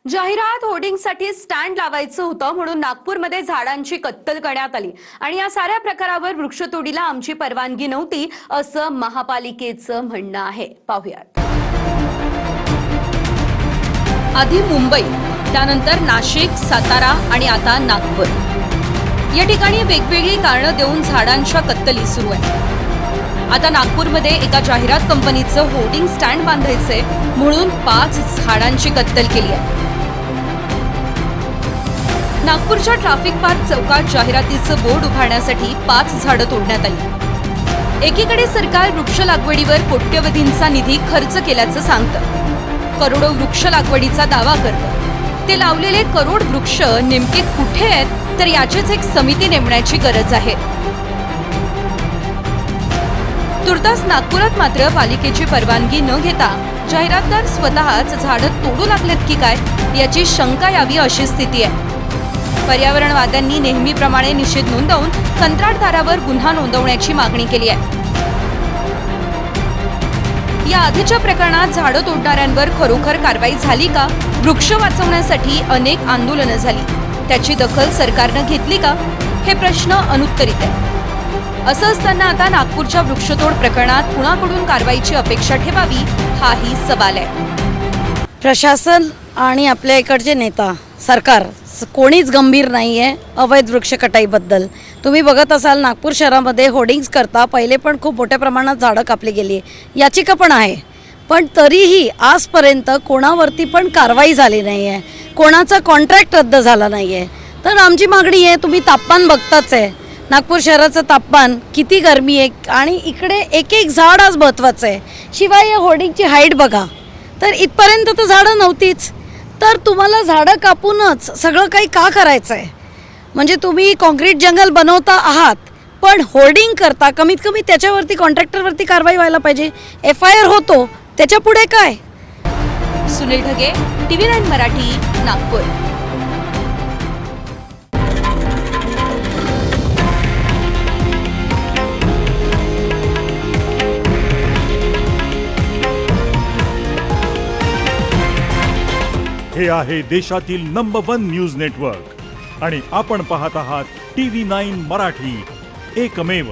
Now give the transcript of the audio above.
जाहिरात होर्डिंगसाठी स्टँड लावायचं होतं म्हणून नागपूरमध्ये झाडांची कत्तल करण्यात आली आणि या साऱ्या प्रकारावर वृक्षतोडीला आमची परवानगी नव्हती असं महापालिकेचं म्हणणं आहे। पाहूयात। आधी मुंबई, त्यानंतर नाशिक, सातारा आणि आता नागपूर या ठिकाणी वेगवेगळी कारणं देऊन झाडांच्या कत्तली सुरू आहे। आता नागपूरमध्ये एका जाहिरात कंपनीचं होर्डिंग स्टँड बांधायचंय म्हणून 5 झाडांची कत्तल केली आहे। नागपूरच्या ट्रॅफिक पार्क चौकात जाहिरातीचं बोर्ड उभारण्यासाठी 5 झाडं तोडण्यात आली। एकीकडे सरकार वृक्ष लागवडीवर कोट्यवधींचा निधी खर्च केल्याचं सांगतं, करोडो वृक्ष लागवडीचा दावा करतं। ते लावलेले करोड वृक्ष नेमके कुठे आहेत तर याचीच एक समिती नेमण्याची गरज आहे। तुर्तास नागपुरात मात्र पालिकेची परवानगी न घेता जाहिरातदार स्वतःच झाडं तोडू लागलेत की काय याची शंका यावी अशी स्थिती आहे। पर्यावरणवाद्यांनी नेहमीप्रमाणे निषेध नोंदवून कंत्राटदारावर गुन्हा नोंदवण्याची मागणी केली आहे। या आधीच्या प्रकरणात झाडं तोडणाऱ्यांवर खरोखर कारवाई झाली का? वृक्ष वाचवण्यासाठी अनेक आंदोलनं झाली, त्याची दखल सरकारनं घेतली का? हे प्रश्न अनुत्तरित आहे। असं असताना आता नागपूरच्या वृक्षतोड प्रकरणात कुणाकडून कारवाईची अपेक्षा ठेवावी हाही सवाल आहे। प्रशासन आणि आपल्या इकडचे नेता सरकार कोणीच गंभीर नाही आहे अवैध वृक्ष कटाईबद्दल। तुम्ही बघत असाल नागपूर शहरामध्ये होर्डिंग्स करता पहिले पण खूप मोठ्या प्रमाणात झाडं कापली गेली, याचिका पण आहे, पण तरीही आजपर्यंत कोणावरती पण कारवाई झाली नाही आहे, कोणाचा कॉन्ट्रॅक्ट रद्द झाला नाही आहे। तर आमची मागणी आहे, तुम्ही तापमान बघताच आहे, नागपूर शहराचं तापमान किती गरमी आहे आणि इकडे एक एक झाड आज महत्त्वाचं आहे। शिवाय या होर्डिंगची हाईट बघा, तर इथपर्यंत तर झाडं नव्हतीच, तर तुम्हाला झाडं कापूनच सगळं काही का करायचं आहे? म्हणजे तुम्ही कॉन्क्रीट जंगल बनवता आहात पण होर्डिंग करता, कमीत कमी त्याच्यावरती कॉन्ट्रॅक्टरवरती कारवाई व्हायला पाहिजे। FIR होतो, त्याच्या पुढे काय? सुनील ढगे, TV9 मराठी, नागपूर। हे आहे देशातील नंबर 1 न्यूज नेटवर्क आणि आपण पाहत आहात TV9 मराठी, एकमेव।